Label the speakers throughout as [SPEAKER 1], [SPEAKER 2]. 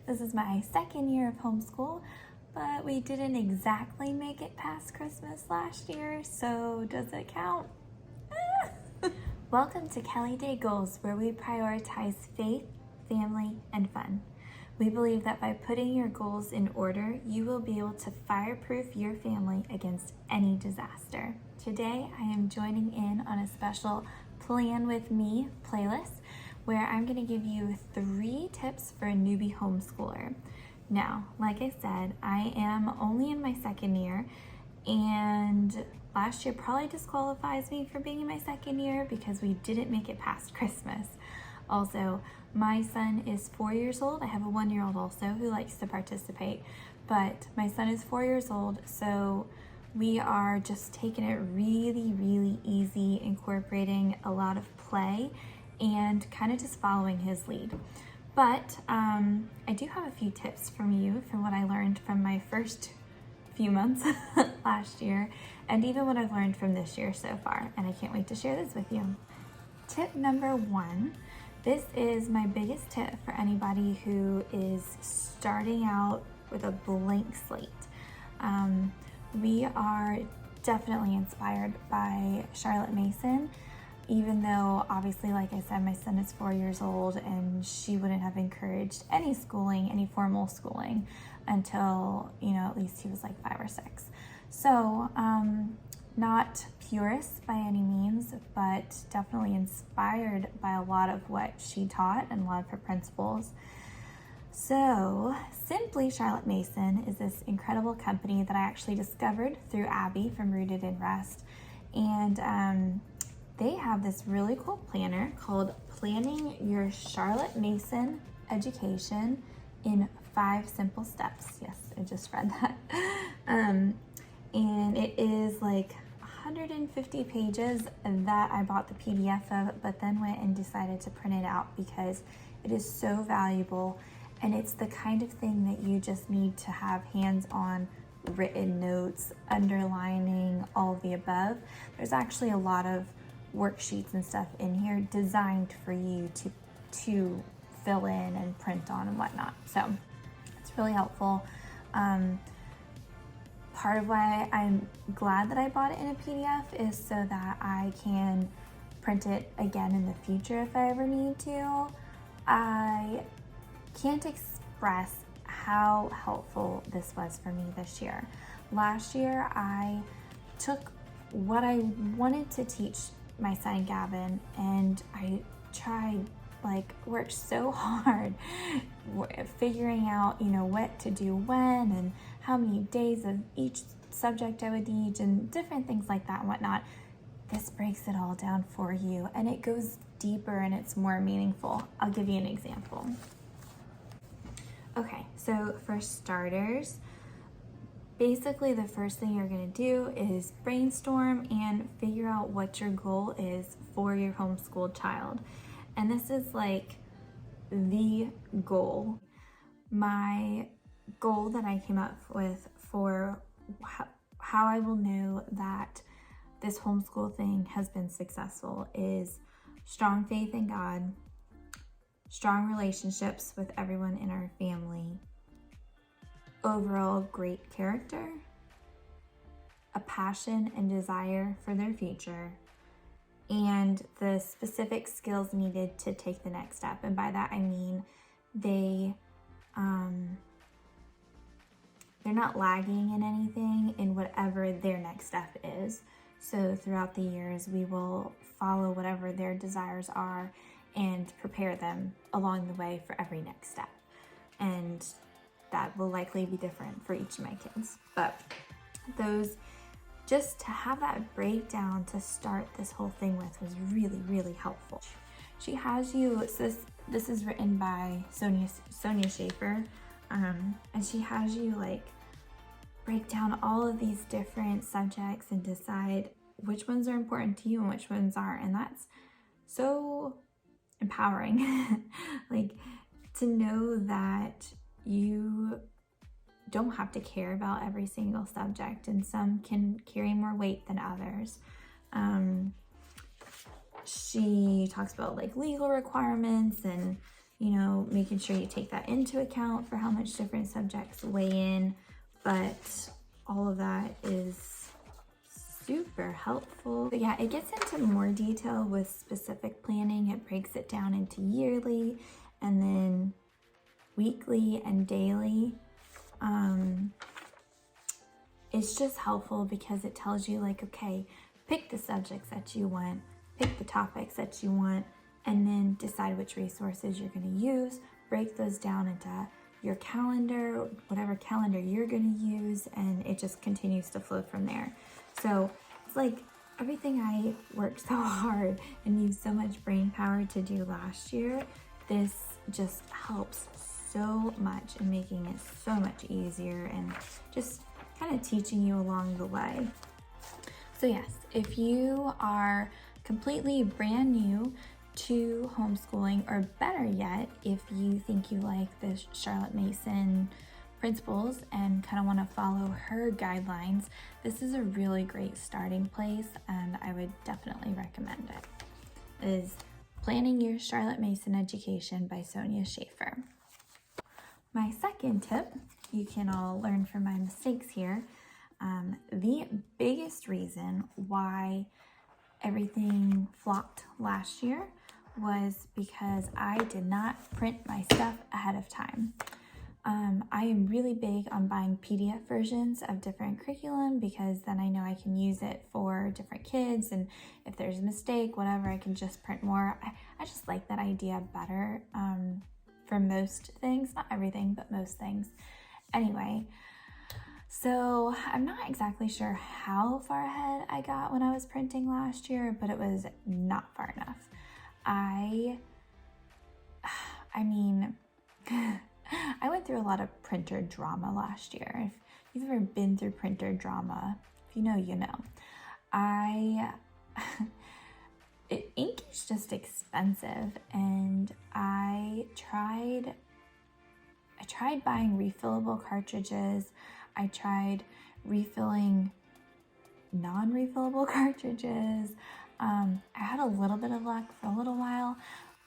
[SPEAKER 1] This is my second year of homeschool, but we didn't exactly make it past Christmas last year, so does it count? Welcome to Kelly Day Goals, where we prioritize faith, family, and fun. We believe that by putting your goals in order, you will be able to fireproof your family against any disaster. Today, I am joining in on a special Plan With Me playlist where I'm going to give you 3 tips for a newbie homeschooler. Now, like I said, I am only in my second year, and last year probably disqualifies me for being in my second year because we didn't make it past Christmas. Also, my son is 4 years old. I have a 1-year-old also who likes to participate, but my son is 4 years old, so we are just taking it really easy, incorporating a lot of play and kind of just following his lead. But I do have a few tips from what I learned from my first few months last year, and even what I've learned from this year so far, and I can't wait to share this with you. Tip number 1, this is my biggest tip for anybody who is starting out with a blank slate. We are definitely inspired by Charlotte Mason, even though obviously, like I said, my son is 4 years old and she wouldn't have encouraged any schooling, any formal schooling until, at least he was like 5 or 6. So, not purist by any means, but definitely inspired by a lot of what she taught and a lot of her principles. So, Simply Charlotte Mason is this incredible company that I actually discovered through Abby from Rooted in Rest. And they have this really cool planner called Planning Your Charlotte Mason Education in 5 Simple Steps. Yes, I just read that. And it is like 150 pages that I bought the PDF of, but then went and decided to print it out because it is so valuable. And it's the kind of thing that you just need to have hands-on written notes, underlining, all of the above. There's actually a lot of worksheets and stuff in here designed for you to fill in and print on and whatnot. So it's really helpful. Part of why I'm glad that I bought it in a PDF is so that I can print it again in the future if I ever need to. I can't express how helpful this was for me this year. Last year, I took what I wanted to teach my son Gavin, and I worked so hard figuring out, what to do when and how many days of each subject I would teach and different things like that and whatnot. This breaks it all down for you, and it goes deeper and it's more meaningful. I'll give you an example. Okay, so for starters, basically the first thing you're going to do is brainstorm and figure out what your goal is for your homeschooled child. And this is like the goal. My goal that I came up with for how I will know that this homeschool thing has been successful is strong faith in God, strong relationships with everyone in our family, overall great character, a passion and desire for their future, and the specific skills needed to take the next step. And by that I mean they're not lagging in anything in whatever their next step is. So throughout the years, we will follow whatever their desires are and prepare them along the way for every next step. And that will likely be different for each of my kids. But just to have that breakdown to start this whole thing with was really helpful. She has you, so this is written by Sonia Schaefer, and she has you break down all of these different subjects and decide which ones are important to you and which ones aren't. And that's so empowering. To know that you don't have to care about every single subject, and some can carry more weight than others. She talks about legal requirements and making sure you take that into account for how much different subjects weigh in, but all of that is super helpful. But yeah, it gets into more detail with specific planning. It breaks it down into yearly and then weekly and daily. It's just helpful because it tells you like, okay, pick the subjects that you want, pick the topics that you want, and then decide which resources you're going to use, break those down into your calendar, whatever calendar you're going to use, and it just continues to flow from there. So it's like everything I worked so hard and used so much brain power to do last year, this just helps so much in making it so much easier and just kind of teaching you along the way. So yes, if you are completely brand new to homeschooling, or better yet, if you think you like the Charlotte Mason principles and kind of want to follow her guidelines, this is a really great starting place, and I would definitely recommend it. It is Planning Your Charlotte Mason Education by Sonia Schaefer. My second tip, you can all learn from my mistakes here. The biggest reason why everything flopped last year was because I did not print my stuff ahead of time. I am really big on buying PDF versions of different curriculum because then I know I can use it for different kids, and if there's a mistake, whatever, I can just print more. I just like that idea better for most things, not everything, but most things. Anyway, so I'm not exactly sure how far ahead I got when I was printing last year, but it was not far enough. I mean, I went through a lot of printer drama last year. If you've ever been through printer drama, if you know, you know. Ink is just expensive, and I tried buying refillable cartridges. I tried refilling non-refillable cartridges. I had a little bit of luck for a little while,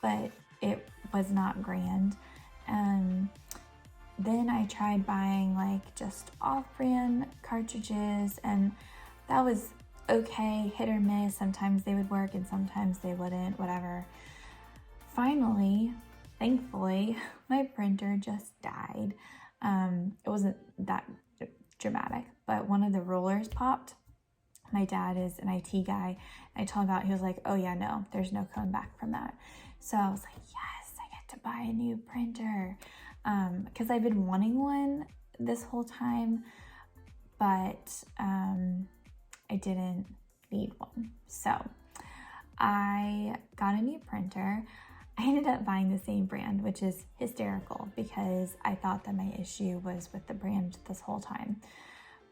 [SPEAKER 1] but it was not grand. Then I tried buying like just off-brand cartridges, and that was okay, hit or miss. Sometimes they would work and sometimes they wouldn't, whatever. Finally, thankfully, my printer just died. It wasn't that dramatic, but one of the rollers popped. My dad is an IT guy. I told him about it. He was like, oh yeah, no, there's no coming back from that. So I was like, yes, I get to buy a new printer. Because I've been wanting one this whole time, but I didn't need one. So I got a new printer. I ended up buying the same brand, which is hysterical because I thought that my issue was with the brand this whole time.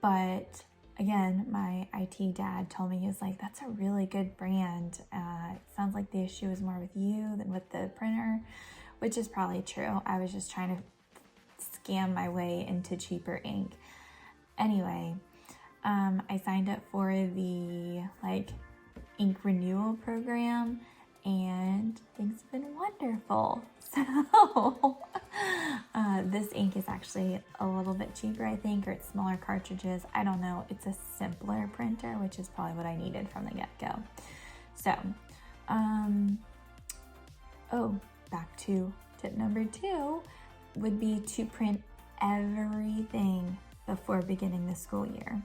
[SPEAKER 1] But again, my IT dad told me, he was like, that's a really good brand. It sounds like the issue is more with you than with the printer, which is probably true. I was just trying to scam my way into cheaper ink. Anyway, I signed up for the ink renewal program, and things have been wonderful. So this ink is actually a little bit cheaper, I think, or it's smaller cartridges. I don't know. It's a simpler printer, which is probably what I needed from the get-go. So, back to tip number 2 would be to print everything before beginning the school year.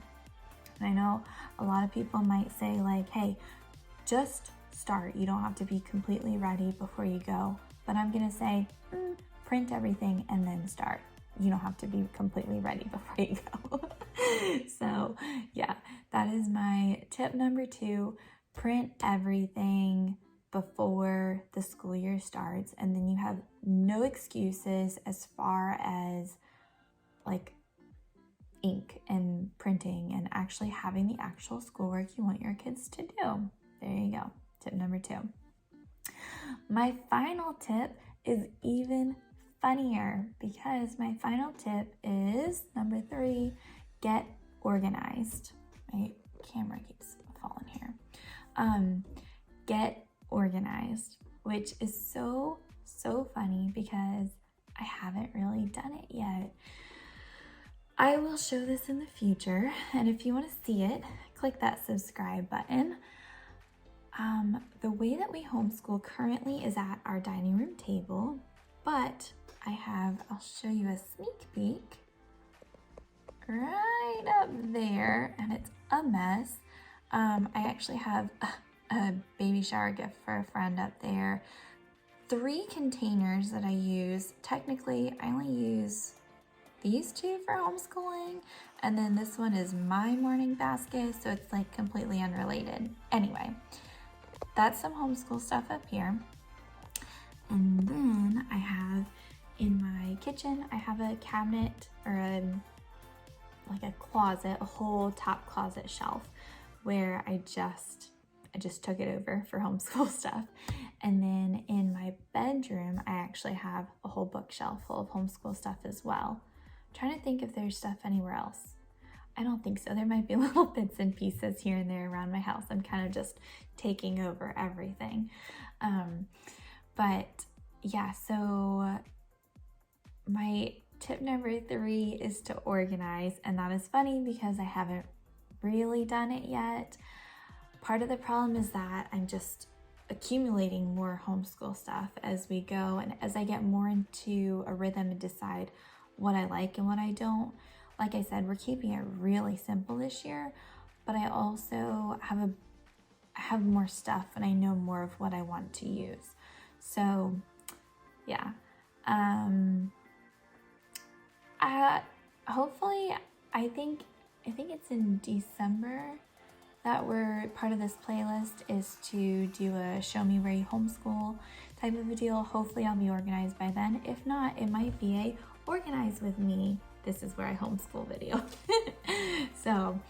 [SPEAKER 1] And I know a lot of people might say like, hey, just start. You don't have to be completely ready before you go. But I'm gonna say, print everything and then start. You don't have to be completely ready before you go. So yeah, that is my tip number 2. Print everything before the school year starts, and then you have no excuses as far as ink and printing and actually having the actual schoolwork you want your kids to do. There you go. Tip number 2. My final tip is even funnier because my final tip is number 3, get organized. My camera keeps falling here. Get organized, which is so so funny because I haven't really done it yet. I will show this in the future, and if you want to see it, click that subscribe button. The way that we homeschool currently is at our dining room table, but I'll show you a sneak peek right up there, and it's a mess. I actually have a baby shower gift for a friend up there. 3 containers that I use. Technically, I only use these 2 for homeschooling, and then this one is my morning basket, so it's like completely unrelated. Anyway, that's some homeschool stuff up here. And then I have in my kitchen, I have a cabinet or like a closet, a whole top closet shelf where I just took it over for homeschool stuff. And then in my bedroom, I actually have a whole bookshelf full of homeschool stuff as well. I'm trying to think if there's stuff anywhere else. I don't think so. There might be little bits and pieces here and there around my house. I'm kind of just taking over everything. But yeah, so my tip number 3 is to organize, and that is funny because I haven't really done it yet. Part of the problem is that I'm just accumulating more homeschool stuff as we go, and as I get more into a rhythm and decide what I like and what I don't. Like I said, we're keeping it really simple this year, but I also have more stuff and I know more of what I want to use. So yeah, hopefully, I think it's in December that part of this playlist is to do a show me where you homeschool type of a deal. Hopefully I'll be organized by then. If not, it might be a organize with me, this is where I homeschool video. So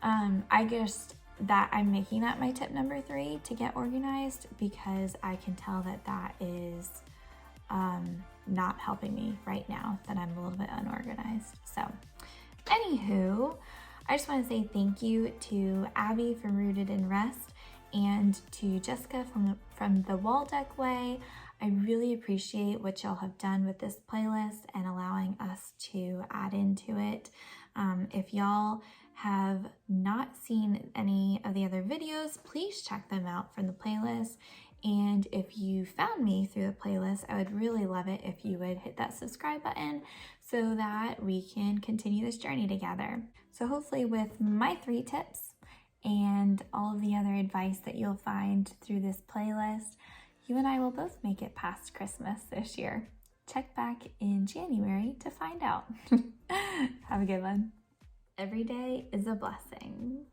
[SPEAKER 1] I guess that I'm making that my tip number 3 to get organized, because I can tell that is not helping me right now, that I'm a little bit unorganized. So anywho, I just want to say thank you to Abby from Rooted in Rest and to Jessica from the Waldeck Way. I really appreciate what y'all have done with this playlist and allowing us to add into it. If y'all have not seen any of the other videos, please check them out from the playlist. And if you found me through the playlist, I would really love it if you would hit that subscribe button so that we can continue this journey together. So hopefully with my 3 tips and all of the other advice that you'll find through this playlist, you and I will both make it past Christmas this year. Check back in January to find out. Have a good one. Every day is a blessing.